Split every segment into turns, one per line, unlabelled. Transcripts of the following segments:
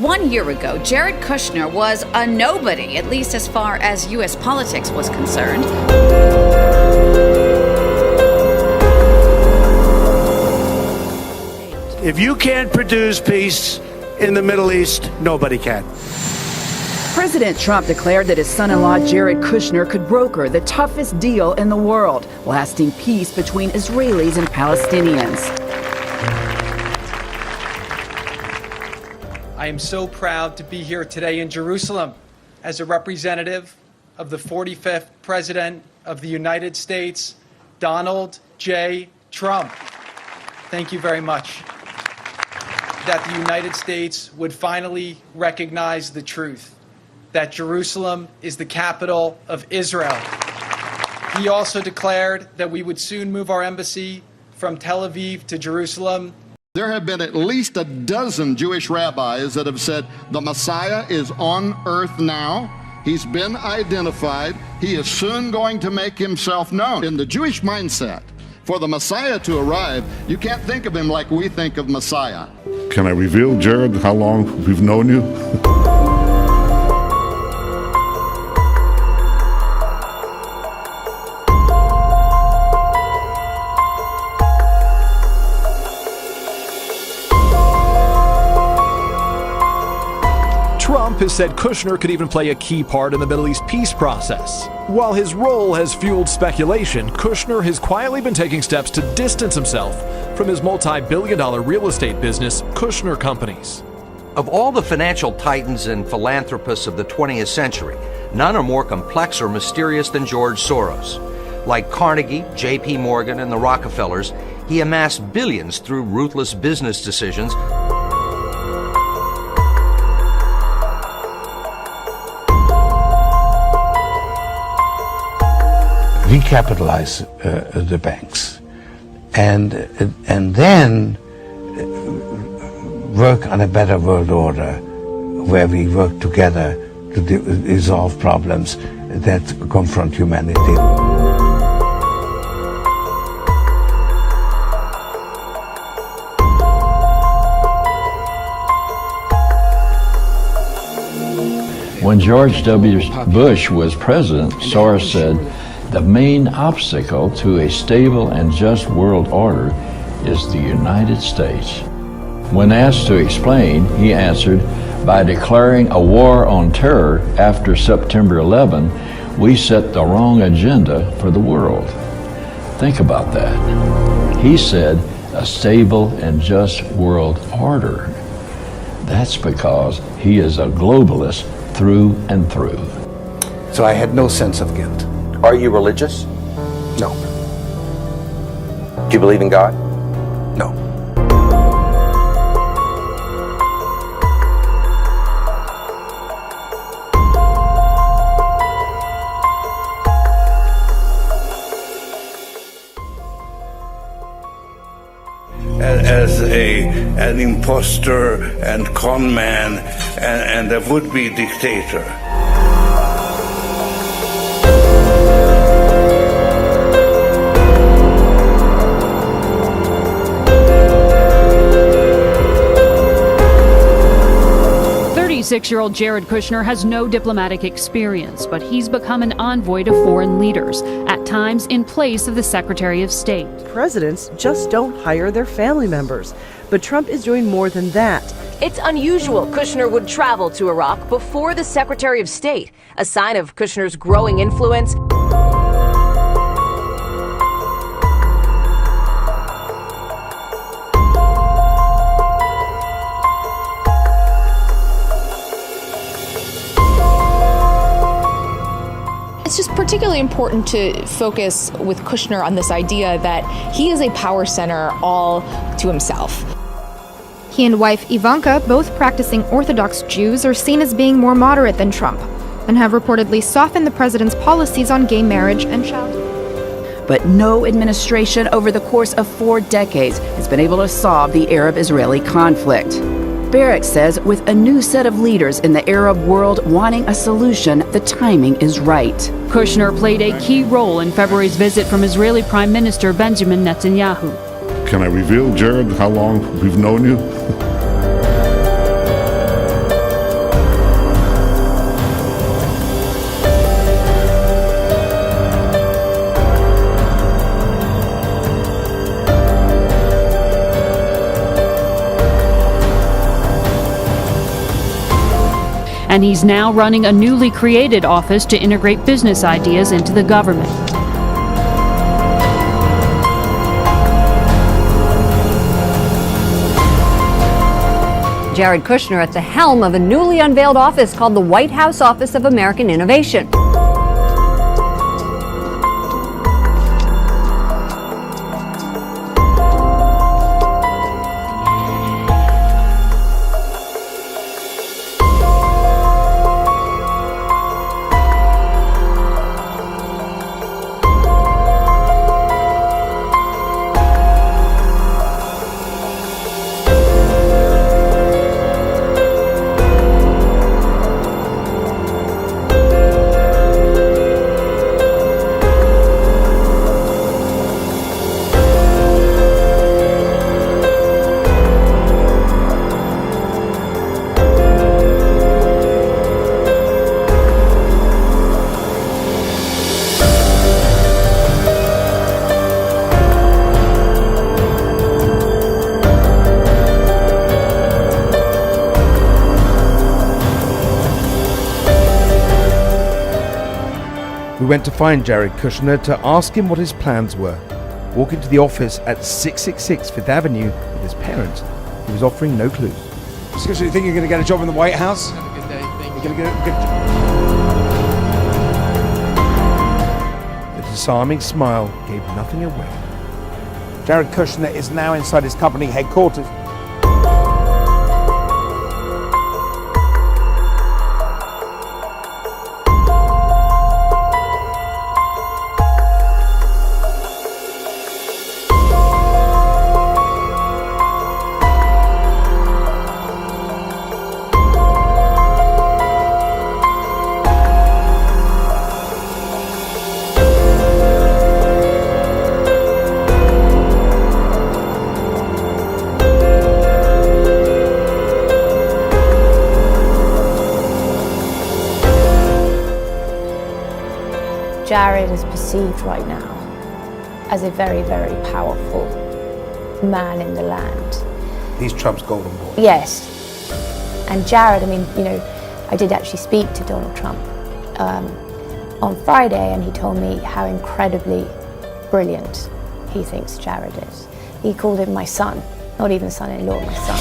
1 year ago, Jared Kushner was a nobody, at least as far as U.S. politics was concerned.
If you can't produce peace in the Middle East, nobody can.
President Trump declared that his son-in-law Jared Kushner could broker the toughest deal in the world, lasting peace between Israelis and Palestinians.
I am so proud to be here today in Jerusalem as a representative of the 45th President of the United States, Donald J. Trump. Thank you very much. That the United States would finally recognize the truth that Jerusalem is the capital of Israel. He also declared that we would soon move our embassy from Tel Aviv to Jerusalem.
There have been at least a dozen Jewish rabbis that have said the Messiah is on earth now. He's been identified. He is soon going to make himself known. In the Jewish mindset, for the Messiah to arrive, you can't think of him like we think of Messiah.
Can I reveal, Jared, how long we've known you?
Trump has said Kushner could even play a key part in the Middle East peace process. While his role has fueled speculation, Kushner has quietly been taking steps to distance himself from his multi-billion-dollar real estate business, Kushner Companies.
Of all the financial titans and philanthropists of the 20th century, none are more complex or mysterious than George Soros. Like Carnegie, J.P. Morgan, and the Rockefellers, he amassed billions through ruthless business decisions.
Recapitalize the banks, and then work on a better world order, where we work together to resolve problems that confront humanity.
When George W. Bush was president, Soros said, "The main obstacle to a stable and just world order is the United States." When asked to explain, he answered, "By declaring a war on terror after September 11, we set the wrong agenda for the world." Think about that. He said, a stable and just world order. That's because he is a globalist through and through.
So I had no sense of guilt.
Are you religious?
No.
Do you believe in God?
No.
As an imposter and con man and a would-be dictator.
Six-year-old Jared Kushner has no diplomatic experience, but he's become an envoy to foreign leaders, at times in place of the Secretary of State.
Presidents just don't hire their family members, but Trump is doing more than that.
It's unusual Kushner would travel to Iraq before the Secretary of State, a sign of Kushner's growing influence.
It's just particularly important to focus with Kushner on this idea that he is a power center all to himself.
He and wife Ivanka, both practicing Orthodox Jews, are seen as being more moderate than Trump and have reportedly softened the president's policies on gay marriage and child.
But no administration over the course of 4 decades has been able to solve the Arab-Israeli conflict. Barrack says with a new set of leaders in the Arab world wanting a solution, the timing is right.
Kushner played a key role in February's visit from Israeli Prime Minister Benjamin Netanyahu.
Can I reveal, Jared, how long we've known you?
and he's now running a newly created office to integrate business ideas into the government.
Jared Kushner at the helm of a newly unveiled office called the White House Office of American Innovation.
We went to find Jared Kushner to ask him what his plans were. Walking to the office at 666 Fifth Avenue with his parents, he was offering no clues.
Mr. Kushner, you think you're going to get a job in the White House?
Have a good day. Thank you.
You're going to get a good job.
The disarming smile gave nothing away.
Jared Kushner is now inside his company headquarters.
Jared is perceived right now as a very, very powerful man in the land.
He's Trump's golden boy.
Yes. And Jared, I mean, you know, I did actually speak to Donald Trump on Friday, and he told me how incredibly brilliant he thinks Jared is. He called him my son, not even son-in-law, my son.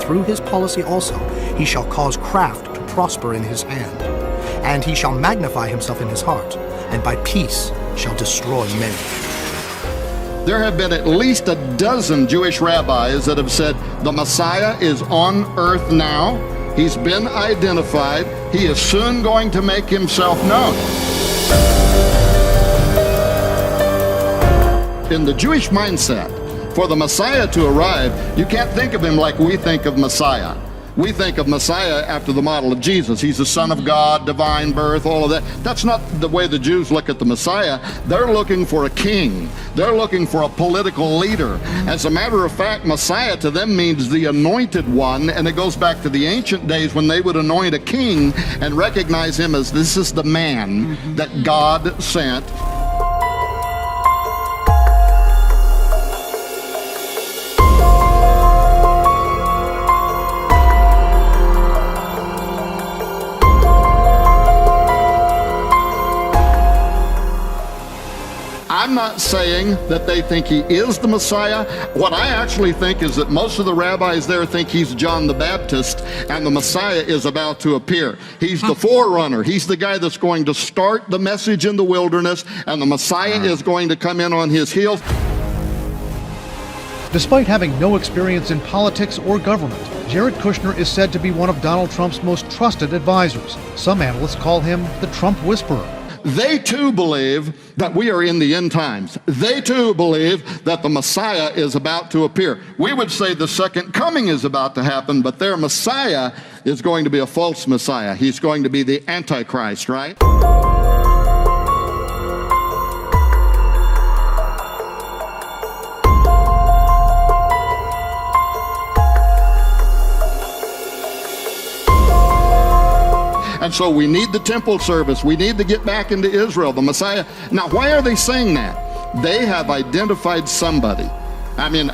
Through his policy also, he shall cause craft to prosper in his hand, and he shall magnify himself in his heart, and by peace shall destroy many.
There have been at least a dozen Jewish rabbis that have said the Messiah is on earth now. He's been identified. He is soon going to make himself known. In the Jewish mindset, for the Messiah to arrive, you can't think of him like we think of Messiah. We think of Messiah after the model of Jesus. He's the Son of God, divine birth, all of that. That's not the way the Jews look at the Messiah. They're looking for a king. They're looking for a political leader. As a matter of fact, Messiah to them means the anointed one, and it goes back to the ancient days when they would anoint a king and recognize him as this is the man that God sent. I'm not saying that they think he is the Messiah. What I actually think is that most of the rabbis there think he's John the Baptist and the Messiah is about to appear. He's the forerunner. He's the guy that's going to start the message in the wilderness, and the Messiah is going to come in on his heels.
Despite having no experience in politics or government, Jared Kushner is said to be one of Donald Trump's most trusted advisors. Some analysts call him the Trump Whisperer.
They too believe that we are in the end times. They too believe that the Messiah is about to appear. We would say the second coming is about to happen, but their Messiah is going to be a false Messiah. He's going to be the Antichrist, right? And so we need the temple service. We need to get back into Israel, the Messiah. Now, why are they saying that? They have identified somebody. I mean,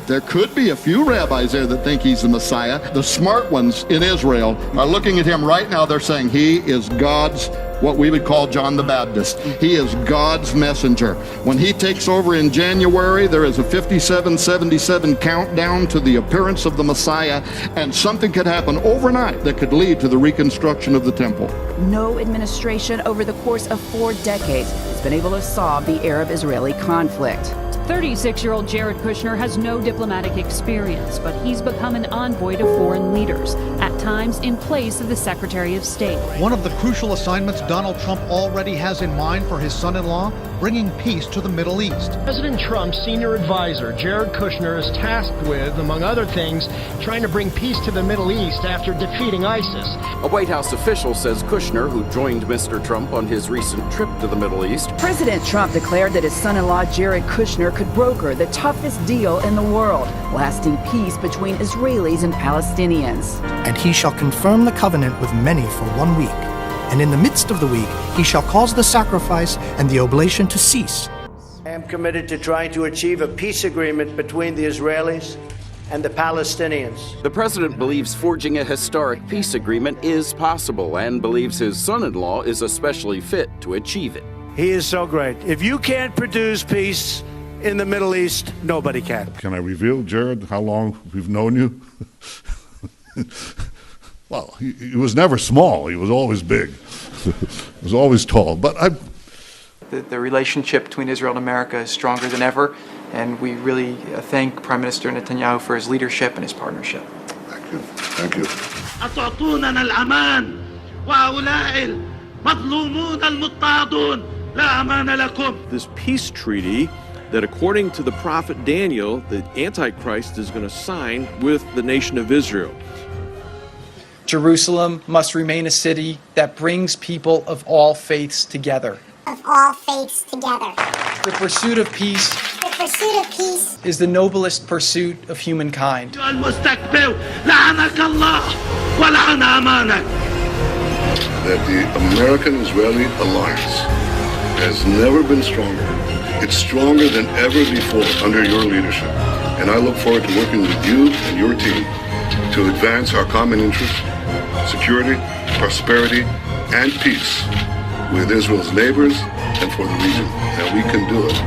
there could be a few rabbis there that think he's the Messiah. The smart ones in Israel are looking at him right now. They're saying he is God's, what we would call John the Baptist. He is God's messenger. When he takes over in January, there is a 5777 countdown to the appearance of the Messiah, and something could happen overnight that could lead to the reconstruction of the temple.
No administration over the course of 4 decades has been able to solve the Arab-Israeli conflict.
36-year-old Jared Kushner has no diplomatic experience, but he's become an envoy to foreign leaders, at times in place of the Secretary of State.
One of the crucial assignments Donald Trump already has in mind for his son-in-law, bringing peace to the Middle East.
President Trump's senior advisor, Jared Kushner, is tasked with, among other things, trying to bring peace to the Middle East after defeating ISIS.
A White House official says Kushner, who joined Mr. Trump on his recent trip to the Middle East.
President Trump declared that his son-in-law Jared Kushner could broker the toughest deal in the world, lasting peace between Israelis and Palestinians.
And he shall confirm the covenant with many for 1 week. And in the midst of the week, he shall cause the sacrifice and the oblation to cease.
I am committed to trying to achieve a peace agreement between the Israelis and the Palestinians.
The president believes forging a historic peace agreement is possible and believes his son-in-law is especially fit to achieve it.
He is so great. If you can't produce peace in the Middle East, nobody can.
Can I reveal, Jared, how long we've known you? Well, he was never small. He was always big. He was always tall. But
The relationship between Israel and America is stronger than ever, and we really thank Prime Minister Netanyahu for his leadership and his partnership.
Thank you. Thank you.
أتعطوننا الأمان وهؤلاء المظلومون المضطهدون لا أمان لكم.
This peace treaty that, according to the prophet Daniel, the Antichrist is going to sign with the nation of Israel.
Jerusalem must remain a city that brings people of all faiths together.
Of all faiths together.
The pursuit of peace is the noblest pursuit of humankind.
That the American-Israeli alliance has never been stronger. It's stronger than ever before under your leadership. And I look forward to working with you and your team to advance our common interests, security, prosperity, and peace with Israel's neighbors and for the region. And we can do it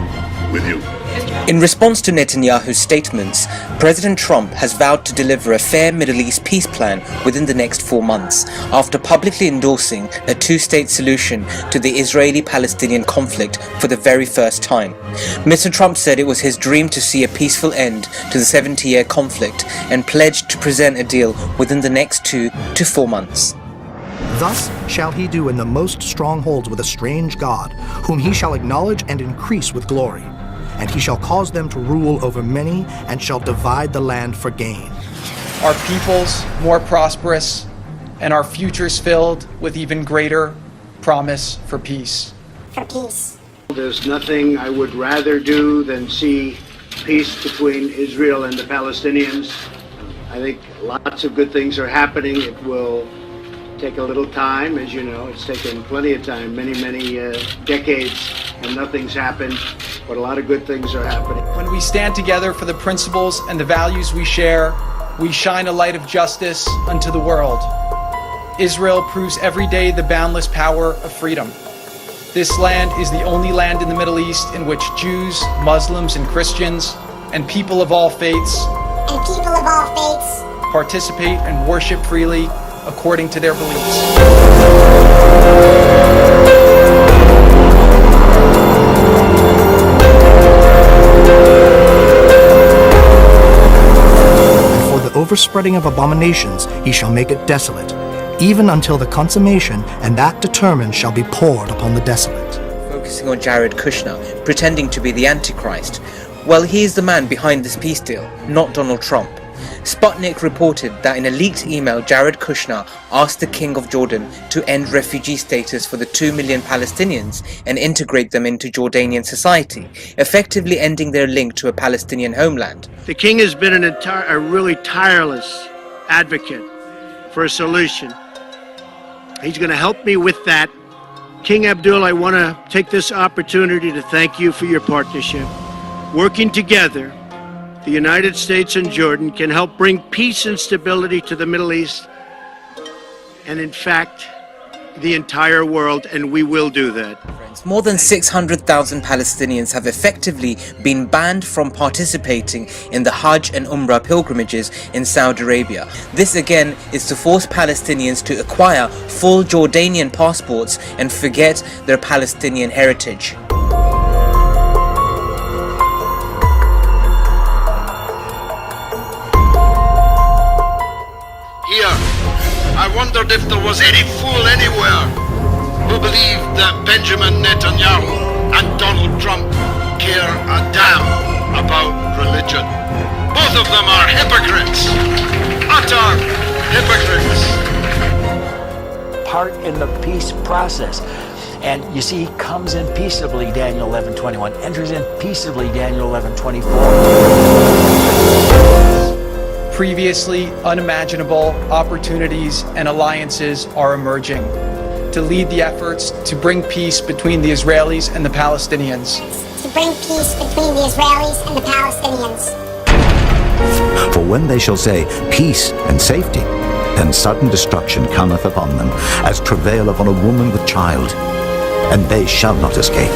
with you.
In response to Netanyahu's statements, President Trump has vowed to deliver a fair Middle East peace plan within the next 4 months, after publicly endorsing a two-state solution to the Israeli-Palestinian conflict for the very first time. Mr. Trump said it was his dream to see a peaceful end to the 70-year conflict and pledged to present a deal within the next 2 to 4 months.
Thus shall he do in the most strongholds with a strange God, whom he shall acknowledge and increase with glory. And he shall cause them to rule over many, and shall divide the land for gain.
Our peoples more prosperous, and our futures filled with even greater promise for peace.
For peace.
There's nothing I would rather do than see peace between Israel and the Palestinians. I think lots of good things are happening. It will take a little time, as you know. It's taken plenty of time, many decades, and nothing's happened. But a lot of good things are happening.
When we stand together for the principles and the values we share, we shine a light of justice unto the world. Israel proves every day the boundless power of freedom. This land is the only land in the Middle East in which Jews, Muslims, and Christians, and people of all faiths, participate and worship freely according to their beliefs.
Overspreading of abominations, he shall make it desolate, even until the consummation, and that determined shall be poured upon the desolate.
Focusing on Jared Kushner, pretending to be the Antichrist. Well, he is the man behind this peace deal, not Donald Trump. Sputnik reported that in a leaked email, Jared Kushner asked the King of Jordan to end refugee status for the 2 million Palestinians and integrate them into Jordanian society, effectively ending their link to a Palestinian homeland.
The king has been a really tireless advocate for a solution. He's going to help me with that. King Abdul, I want to take this opportunity to thank you for your partnership. Working together, the United States and Jordan can help bring peace and stability to the Middle East, and in fact, the entire world, and we will do that.
More than 600,000 Palestinians have effectively been banned from participating in the Hajj and Umrah pilgrimages in Saudi Arabia. This again is to force Palestinians to acquire full Jordanian passports and forget their Palestinian heritage.
Here, I wondered if there was any fool anywhere who believed that Benjamin Netanyahu and Donald Trump care a damn about religion. Both of them are hypocrites, utter hypocrites.
Part in the peace process. And you see, he comes in peaceably, Daniel 11:21, enters in peaceably, Daniel 11:24.
Previously unimaginable opportunities and alliances are emerging to lead the efforts to bring peace between the Israelis and the Palestinians.
To bring peace between the Israelis and the Palestinians.
For when they shall say, peace and safety, then sudden destruction cometh upon them, as travail upon a woman with child, and they shall not escape.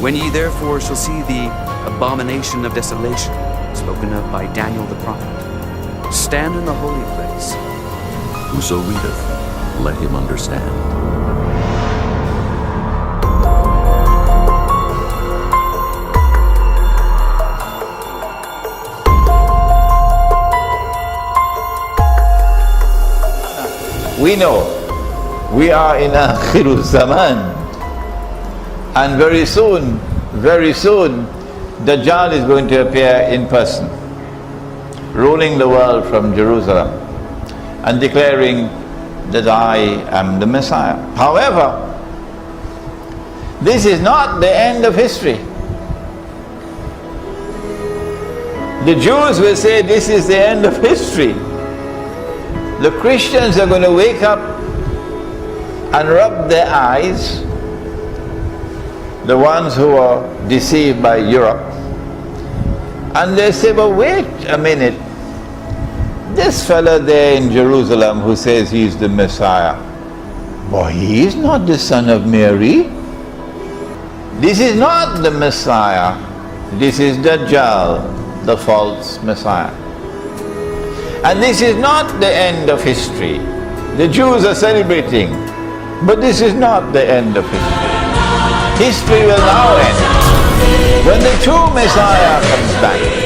When ye therefore shall see the abomination of desolation, spoken of by Daniel the prophet, stand in the holy place.
Whoso readeth, let him understand.
We know we are in Akhirul Zaman, and very soon, Dajjal is going to appear in person, ruling the world from Jerusalem and declaring that I am the Messiah. However, this is not the end of history. The Jews will say this is the end of history. The Christians are going to wake up and rub their eyes, the ones who are deceived by Europe, and they say, but wait a minute, this fella there in Jerusalem who says he's the Messiah, boy, he is not the son of Mary. This is not the Messiah. This is Dajjal, the false Messiah. And this is not the end of history. The Jews are celebrating, but this is not the end of history. History will now end when the true Messiah comes back.